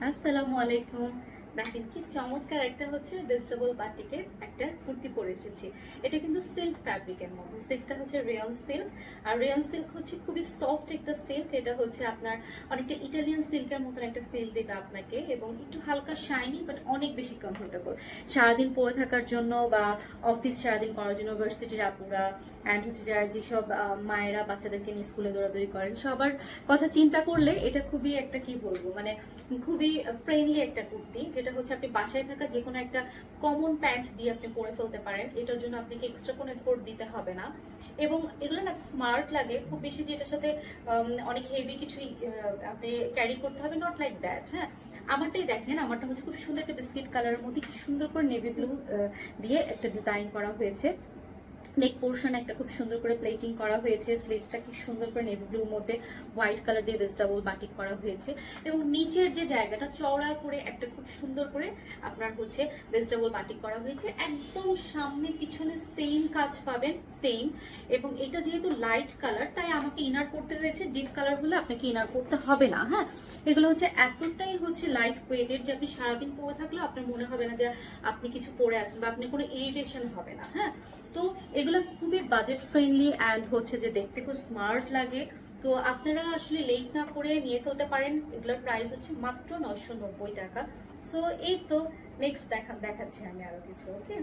আসসালামু আলাইকুম। দেখেন কি চমৎকার একটা হচ্ছে ভেজিটেবল বাটিকের একটা কুর্তি পরে এসেছি। এটা কিন্তু সিল্ক ফ্যাব্রিকের মধ্যে, সিল্কটা হচ্ছে রেয়ন সিল্ক। আর রেয়ন সিল্ক হচ্ছে খুবই সফট একটা সিল্ক। এটা হচ্ছে আপনার অনেকটা ইটালিয়ান সিল্কের মতন একটা ফিল দেবে আপনাকে, এবং একটু হালকা শাইনি বাট অনেক বেশি কমফোর্টেবল সারাদিন পরে থাকার জন্য, বা অফিস সারাদিন করার জন্য, ভার্সিটির আপুরা অ্যান্ড হচ্ছে যারা যেসব মায়েরা বাচ্চাদেরকে নিয়ে স্কুলে দৌড়াদৌড়ি করেন, সবার কথা চিন্তা করলে এটা খুবই একটা কি বলবো, মানে খুবই ফ্রেন্ডলি একটা কুর্তি, যেটা হচ্ছে আপনি বাসায় থাকা যে কোনো একটা কমন প্যান্ট দিয়ে আপনি পরে ফেলতে পারেন। এটার জন্য আপনাকে এক্সট্রা কোনো এফোর্ট দিতে হবে না, এবং এগুলো না স্মার্ট লাগে খুব বেশি, যে এটার সাথে অনেক হেভি কিছুই আপনি ক্যারি করতে হবে, নট লাইক দ্যাট। হ্যাঁ, আমারটাই দেখেন, আমারটা হচ্ছে খুব সুন্দর একটা বিস্কিট কালারের মধ্যে কি সুন্দর করে নেভি ব্লু দিয়ে একটা ডিজাইন করা হয়েছে। নেক পোর্শন একটা খুব সুন্দর করে প্লেটিং করা হয়েছে, স্লিভসটা কি সুন্দর করে নেভি ব্লুর মধ্যে হোয়াইট কালার দিয়ে ভেজিটেবল বাটিক করা হয়েছে, এবং নিচের যে জায়গাটা চওড়া করে একটা খুব সুন্দর করে আপনার হচ্ছে ভেজিটেবল বাটিক করা হয়েছে। একদম সামনে পিছনে সেম কাজ পাবেন, সেম। এবং এটা যেহেতু লাইট কালার, তাই আমাকে ইনার করতে হয়েছে। ডিপ কালার হলে আপনাকে ইনার করতে হবে না। হ্যাঁ, এগুলো হচ্ছে এতটাই হচ্ছে লাইট ওয়েটেড যে আপনি সারাদিন পরে থাকলেও আপনার মনে হবে না যে আপনি কিছু পরে আছেন, বা আপনার কোনো ইরিটেশন হবে না। হ্যাঁ, তো এগুলো খুবই বাজেট ফ্রেন্ডলি অ্যান্ড হচ্ছে যে দেখতে খুব স্মার্ট লাগে। তো আপনারা আসলে লেট না করে নিয়ে ফেলতে পারেন। এগুলোর প্রাইস হচ্ছে মাত্র 990 টাকা। সো এই তো নেক্সট দেখাচ্ছি আমি আরো কিছু। ওকে,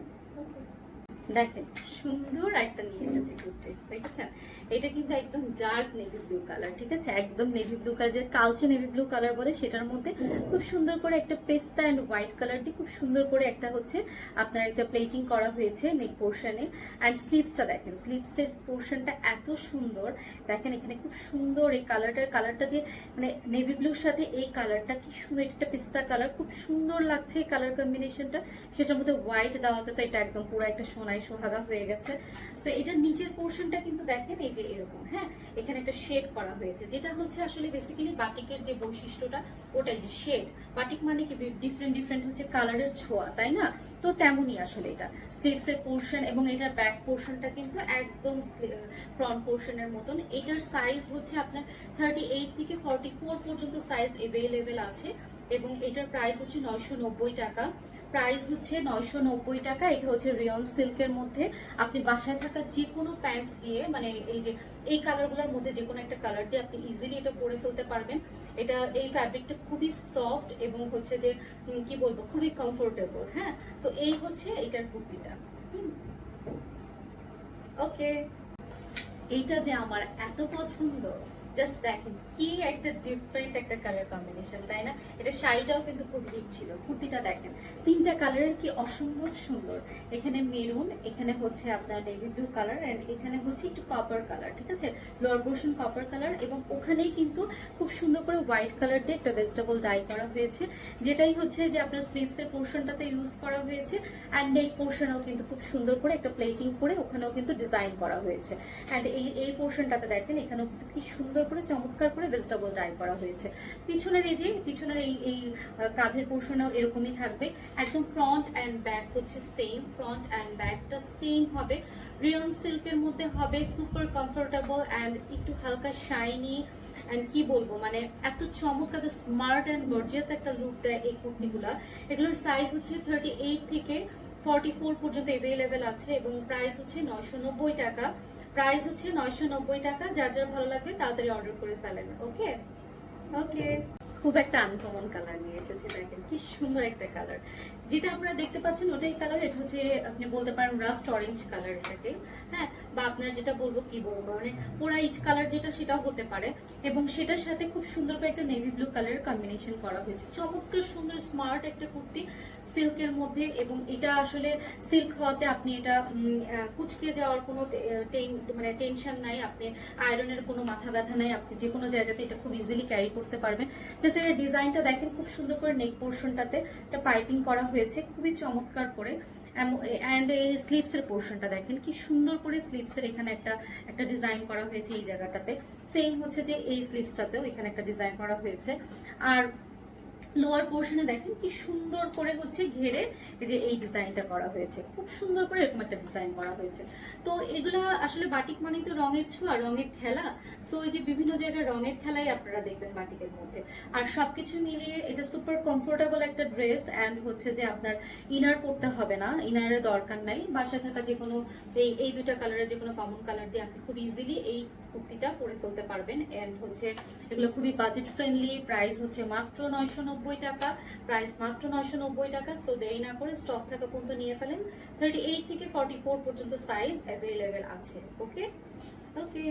দেখেন সুন্দর একটা নিয়ে এসেছি কুর্তি, দেখেছেন? এটা কিন্তু একদম ডার্ক নেভি ব্লু কালার, ঠিক আছে? একদম নেভি ব্লু কালার, যে কালচে নেভি ব্লু কালার বলে, সেটার মধ্যে খুব সুন্দর করে একটা পেস্তা অ্যান্ড হোয়াইট কালার দিয়ে খুব সুন্দর করে একটা হচ্ছে আপনার একটা প্লেটিং করা হয়েছে নেক পোর্শনে। অ্যান্ড স্লিভসটা দেখেন, স্লিভসের পোর্শনটা এত সুন্দর। দেখেন এখানে খুব সুন্দর এই কালারটা যে মানে নেভি ব্লুর সাথে এই কালারটা কি সুন্দর, একটা পেস্তা কালার, খুব সুন্দর লাগছে এই কালার কম্বিনেশনটা। সেটার মধ্যে হোয়াইট দেওয়াতে তো এটা একদম পুরো একটা সোনাই সোহাগা হয়ে গেছে। তো এটার নিচের পোর্শনটা কিন্তু দেখেন এই যে এরকম, হ্যাঁ, এখানে একটা শেড করা হয়েছে, যেটা হচ্ছে আসলে বেসিক্যালি বাটিকের যে বৈশিষ্ট্যটা ওটাই, যে শেড। বাটিক মানে কি ডিফারেন্ট ডিফারেন্ট হচ্ছে কালারের ছোঁয়া, তাই না? তো তেমনই আসলে এটা স্লিভসের পোর্শন, এবং এটার ব্যাক পোর্শনটা কিন্তু একদম ফ্রন্ট পোর্শনের মতন। এটার সাইজ হচ্ছে আপনার 38 থেকে 44 পর্যন্ত সাইজ এভেলেবেল আছে, এবং এটার প্রাইস হচ্ছে 990 টাকা। প্রাইস হচ্ছে 990 টাকা। এটা হচ্ছে রিয়ন সিল্কের মধ্যে। আপনি বাসায় থাকা যে কোনো প্যান্ট দিয়ে, মানে এই যে এই কালারগুলোর মধ্যে যে কোনো একটা কালার দিয়ে আপনি ইজিলি এটা পরে ফেলতে পারবেন। এটা এই ফ্যাব্রিকটা খুবই সফট, এবং হচ্ছে যে কি বলবো, খুবই কমফোর্টেবল। হ্যাঁ, তো এই হচ্ছে এটার কুর্তিটা। ওকে, এইটা যে আমার এত পছন্দ, জাস্ট দেখেন কি একটা ডিফারেন্ট একটা কালার কম্বিনেশন, তাই না? এটা শাড়িটাও কিন্তু খুব হিট ছিল। কুর্তিটা দেখেন, তিনটা কালারের কি অসম্ভব সুন্দর। এখানে মেরুন, এখানে হচ্ছে আপনার নেভি ব্লু কালার, এন্ড এখানে হচ্ছে একটু কপার কালার, ঠিক আছে? লোয়ার পোর্শন কপার কালার, এবং ওখানেই কিন্তু খুব সুন্দর করে হোয়াইট কালার দিয়ে একটা ভেজিটেবল ডাই করা হয়েছে, যেটাই হচ্ছে যে আপনার স্লিভসের পোর্শনটাতে ইউজ করা হয়েছে। অ্যান্ড নেক পোর্শনেও কিন্তু খুব সুন্দর করে একটা প্লেটিং করে ওখানেও কিন্তু ডিজাইন করা হয়েছে। অ্যান্ড এই পোর্শনটাতে দেখেন, এখানেও কিন্তু কি সুন্দর করে চমৎকার করে ভেজিটেবল ডাই করা হয়েছে। পিছনের এই যে পিছনের এই কাঁধের পোর্শনেও এরকমই থাকবে। একদম ফ্রন্ট অ্যান্ড ব্যাক হচ্ছে সেম, ফ্রন্ট অ্যান্ড ব্যাকটা সেম হবে। রিয়ন সিল্কের মধ্যে হবে, সুপার কমফোর্টেবল অ্যান্ড একটু হালকা শাইনি। অ্যান্ড কি বলবো, মানে এত চমৎকার স্মার্ট অ্যান্ড গর্জিয়াস একটা লুক দেয় এই কুর্তিগুলা। এগুলোর সাইজ হচ্ছে 38 থেকে 44 পর্যন্ত এভেলেবেল আছে, এবং প্রাইস হচ্ছে 990 টাকা। প্রাইস হচ্ছে 990 টাকা। যার যার ভালো লাগবে তাড়াতাড়ি অর্ডার করে ফেলেন। ওকে, ওকে। খুব একটা আনকমন কালার নিয়ে এসেছে, দেখেন কি সুন্দর একটা কালার। যেটা আপনারা দেখতে পাচ্ছেন ওটাই কালার। এটা হচ্ছে আপনি বলতে পারেন রাস্ট অরেঞ্জ কালার এটাকে। হ্যাঁ, বা আপনার যেটা বলবো কি বলবো, মানে পোড়া ইট কালার যেটা, সেটাও হতে পারে। এবং সেটার সাথে খুব সুন্দর করে একটা নেভি ব্লু কালারের কম্বিনেশন করা হয়েছে। চমৎকার সুন্দর স্মার্ট একটা কুর্তি সিল্কের মধ্যে, এবং এটা আসলে সিল্ক হওয়াতে আপনি এটা কুচকে যাওয়ার কোনো মানে টেনশন নাই, আপনি আয়রনের কোনো মাথা ব্যথা নাই, আপনি যে কোনো জায়গাতে এটা খুব ইজিলি ক্যারি করতে পারবেন। জাস্ট এর ডিজাইনটা দেখেন, খুব সুন্দর করে নেক পোর্শনটাতে একটা পাইপিং করা হয়েছে খুবই চমৎকার করে। অ্যান্ড এই স্লিভসের পোর্শনটা দেখেন কি সুন্দর করে, স্লিভসের এখানে একটা ডিজাইন করা হয়েছে এই জায়গাটাতে। সেম হচ্ছে যে এই স্লিভসটাতেও এখানে একটা ডিজাইন করা হয়েছে। আর লোয়ার পোর্শনে দেখেন কি সুন্দর করে হচ্ছে ঘেরে এই যে এই ডিজাইনটা করা হয়েছে, খুব সুন্দর করে এরকম একটা ডিজাইন করা হয়েছে। তো এগুলা আসলে বাটিক মানেই তো রঙের ছোঁয়া, রঙের খেলা। সো এই যে বিভিন্ন জায়গায় রঙের খেলাই আপনারা দেখবেন বাটিকের মধ্যে। আর সবকিছু মিলিয়ে এটা সুপার কমফোর্টেবল একটা ড্রেস, অ্যান্ড হচ্ছে যে আপনার ইনার পরতে হবে না, ইনারের দরকার নাই। বাসায় থাকা যে কোনো এই দুটা কালারের যে কোনো কমন কালার দিয়ে আপনি খুব ইজিলি এই কুর্তিটা পরে ফেলতে পারবেন। এন্ড হচ্ছে এগুলো খুবই বাজেট ফ্রেন্ডলি, প্রাইস হচ্ছে মাত্র 990 টাকা, প্রাইস মাত্র 990 টাকা। সো দেরি না করে স্টক থাকা পর্যন্ত নিয়ে ফেলেন। 38 থেকে 44 পর্যন্ত সাইজ অ্যাভেলেবেল আছে। ওকে ওকে,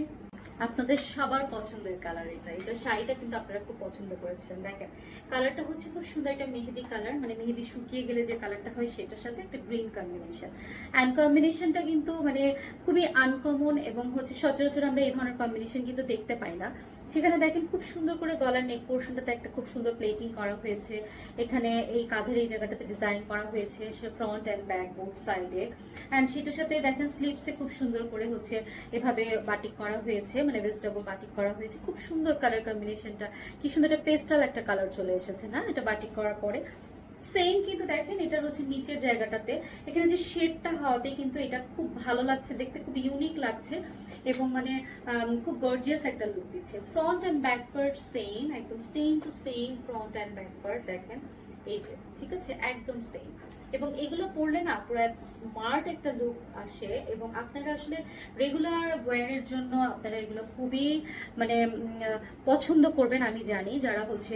আপনাদের সবার পছন্দের কালার এটা, এটা শাড়িটা কিন্তু আপনারা খুব পছন্দ করেছিলেন। দেখেন কালারটা হচ্ছে খুব সুন্দর একটা মেহেদি কালার, মানে মেহেদি শুকিয়ে গেলে যে কালারটা হয় সেটার সাথে একটা গ্রিন কম্বিনেশন। অ্যান্ড কম্বিনেশনটা কিন্তু মানে খুবই আনকমন, এবং হচ্ছে সচরাচর আমরা এই ধরনের কম্বিনেশন কিন্তু দেখতে পাই না। সেখানে দেখেন খুব সুন্দর করে গলার নেক পোর্শনটাতে একটা খুব সুন্দর প্লেটিং করা হয়েছে, এখানে এই কাঁধের এই জায়গাটাতে ডিজাইন করা হয়েছে, সে ফ্রন্ট অ্যান্ড ব্যাক বোথ সাইডে। অ্যান্ড সেটার সাথে দেখেন স্লিভসে খুব সুন্দর করে হচ্ছে এভাবে বাটিক করা হয়েছে, মানে ভেজিটেবল বাটিক করা হয়েছে। খুব সুন্দর কালার কম্বিনেশনটা, কি সুন্দর একটা পেস্টাল একটা কালার চলে এসেছে না এটা বাটিক করার পরে। সেম কিন্তু দেখেন এটার হচ্ছে নিচের জায়গাটাতে এখানে যে শেডটা হওয়াতে কিন্তু এটা খুব ভালো লাগছে দেখতে, খুব ইউনিক লাগছে, এবং মানে খুব গর্জিয়াস একটা লুক দিচ্ছে। Front and back part same, একদম same to same front and back part দেখেন এই যে, ঠিক আছে, একদম সেম। এবং এগুলো পরলে না পুরো এত স্মার্ট একটা লুক আসে, এবং আপনারা আসলে রেগুলার ওয়্যারের জন্য আপনারা এগুলো খুবই মানে পছন্দ করবেন। আমি জানি যারা হচ্ছে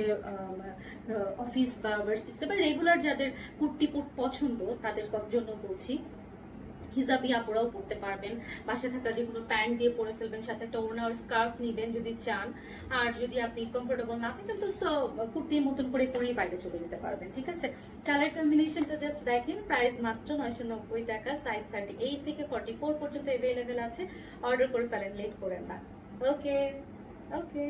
অফিস বা ভার্সিটিতে বা রেগুলার যাদের কুর্তি পছন্দ তাদের জন্য বলছি। হিজাবি আপুরাও পরতে পারবেন, বাসায় থাকা যে কোনো প্যান্ট দিয়ে পরে ফেলবেন, সাথে একটা ওড়না আর স্কার্ফ নিবেন যদি চান। আর যদি আপনি কমফোর্টেবল না থাকেন তো কুর্তির মতন করে পরেই বাইরে চলে যেতে পারবেন, ঠিক আছে। কালার কম্বিনেশনটা জাস্ট দেখেন, প্রাইস মাত্র 990 টাকা, সাইজ 38 থেকে 44 পর্যন্ত অ্যাভেলেবেল আছে। অর্ডার করে ফেলেন, লেট করেন না। ওকে ওকে,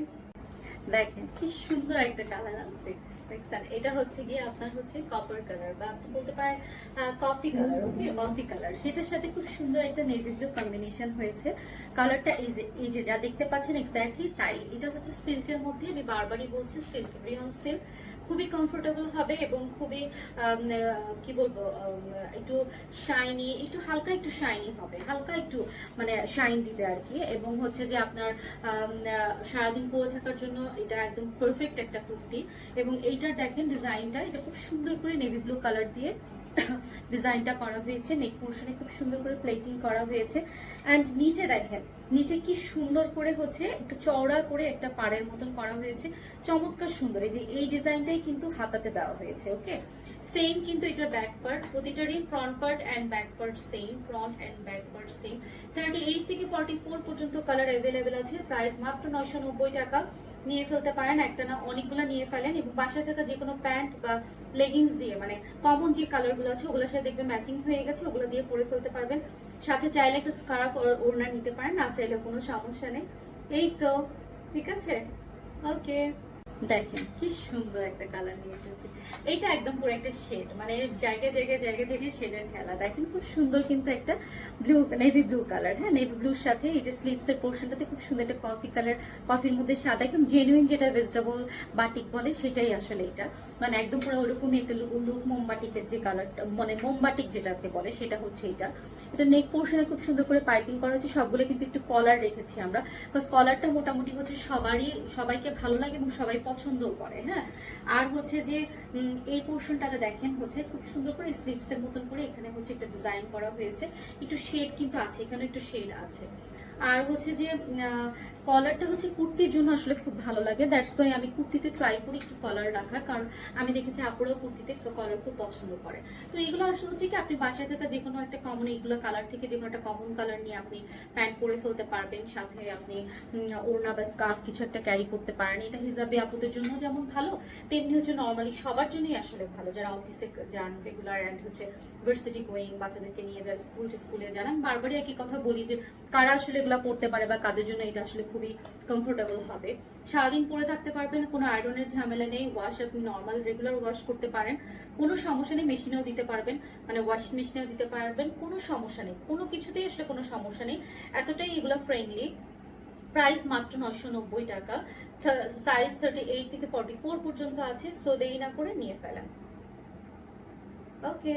দেখেন কি সুন্দর একটা কালার আছে, দেখছেন? এটা হচ্ছে গিয়ে আপনার হচ্ছে কপার কালার, বা আপনি বলতে পারেন কফি কালার। ওকে, কফি কালার, সেটার সাথে খুব সুন্দর একটা নেভি ব্লু কম্বিনেশন হয়েছে। কালারটা এই যে যা দেখতে পাচ্ছেন এক্স্যাক্টলি তাই। এটা হচ্ছে সিল্কের মধ্যে, আমি বারবারই বলছি সিল্ক, রিয়ন সিল্ক, খুবই কমফোর্টেবল হবে এবং খুবই কি বলবো একটু শাইনি, একটু হালকা একটু শাইনি হবে, হালকা একটু মানে শাইন দিবে আর কি। এবং হচ্ছে যে আপনার সারাদিন পরে থাকার জন্য এটা একদম পারফেক্ট একটা কুর্তি। এবং এইটার দেখেন ডিজাইনটা, এটা খুব সুন্দর করে নেভি ব্লু কালার দিয়ে ডিজাইনটা করা হয়েছে, নেক পোর্শনে খুব সুন্দর করে প্লেটিং করা হয়েছে। অ্যান্ড নিচে দেখেন, নিচে কি সুন্দর করে হচ্ছে একটু চওড়া করে একটা পাড়ের মতন করা হয়েছে, চমৎকার সুন্দর। এই যে এই ডিজাইনটাই কিন্তু হাতাতে দেওয়া হয়েছে। ওকে, সেম কিন্তু এটা ব্যাক পার্ট, প্রতিটারই front part and back part same, front and back part same. 38 থেকে 44 পর্যন্ত কালার অ্যাভেলেবেল আছে, প্রাইস মাত্র 990 টাকা। নিয়ে ফেলতে পারেন, একটা না অনেকগুলো নিয়ে ফেলেন, এবং বাসায় থাকা যে কোনো প্যান্ট বা লেগিংস দিয়ে, মানে কমন যে কালারগুলো আছে ওগুলোর সাথে দেখবে ম্যাচিং হয়ে গেছে, ওগুলো দিয়ে পরে ফেলতে পারবেন। সাথে চাইলে একটা স্কার্ফ ওড়না নিতে পারেন, না চাইলে কোনো সমস্যা নেই। এই তো, ঠিক আছে। ওকে, দেখেন কি সুন্দর একটা কালার নিয়ে এসেছে। এইটা একদম পুরো একটা শেড, মানে জায়গায় জায়গায় জায়গায় জায়গায় শেডের খেলা। দেখেন খুব সুন্দর কিন্তু একটা ব্লু, নেভি ব্লু কালার। হ্যাঁ, নেভি ব্লুর সাথে এই যে স্লিভস এর পোর্শনটাতে খুব সুন্দর একটা কফি কালার, কফির মধ্যে সাদা, একদম জেনুইন যেটা ভেজিটেবল বাটিক বলে সেটাই আসলে এটা, মানে একদম পুরো ওরকমই একটা লুক মোমবাটিকের যে কালারটা, মানে মোমবাটিক যেটাকে বলে সেটা হচ্ছে এটা। এটা নেক পোর্শনে খুব সুন্দর করে পাইপিং করা হচ্ছে, সবগুলো কিন্তু একটু কলার রেখেছি আমরা, বিকজ কলারটা মোটামুটি হচ্ছে সবাইকে ভালো লাগে এবং সবাই পছন্দও করে। হ্যাঁ, আর হচ্ছে যে এই পোর্শনটাতে দেখেন হচ্ছে খুব সুন্দর করে স্লিপস এর মতন করে এখানে হচ্ছে একটা ডিজাইন করা হয়েছে, একটু শেড কিন্তু আছে, এখানে একটু শেড আছে। আর হচ্ছে যে কলারটা হচ্ছে কুর্তির জন্য আসলে খুব ভালো লাগে, দ্যাটস ওয়াই আমি কুর্তিতে ট্রাই করি একটু কলার রাখার, কারণ আমি দেখেছি আপুরাও কুর্তিতে কলার খুব পছন্দ করে। তো এগুলো আসলে হচ্ছে কি আপনি বাসায় থাকা যে কোনো একটা কমন, এইগুলো কালার থেকে যে কোনো একটা কমন কালার নিয়ে আপনি প্যান্ট পরে ফেলতে পারবেন, সাথে আপনি ওড়না বা স্কার্ফ কিছু একটা ক্যারি করতে পারেন। এটা হিজাবে আপুদের জন্য যেমন ভালো, তেমনি হচ্ছে নর্মালি সবার জন্যই আসলে ভালো, যারা অফিসে যান রেগুলার, অ্যান্ড হচ্ছে ভার্সিটি গোয়িং, বাচ্চাদেরকে নিয়ে যারা স্কুলে যান। আমি বারবারই একই কথা বলি যে কারা আসলে এগুলো পড়তে পারে বা কাদের জন্য এটা আসলে খুবই কমফোর্টেবল হবে। সারাদিন পরে থাকতে পারবেন, কোনো আয়রনের ঝামেলা নেই, ওয়াশ আপনি নর্মাল রেগুলার ওয়াশ করতে পারেন, কোনো সমস্যা নেই। মেশিনেও দিতে পারবেন, মানে ওয়াশিং মেশিনেও দিতে পারবেন, কোনো সমস্যা নেই, কোনো কিছুতেই আসলে কোনো সমস্যা নেই। এতটাই এগুলো ফ্রেন্ডলি। প্রাইস মাত্র 990 টাকা। সাইজ 38 থেকে 44 পর্যন্ত আছে, সো দেরি না করে নিয়ে ফেলেন। ওকে।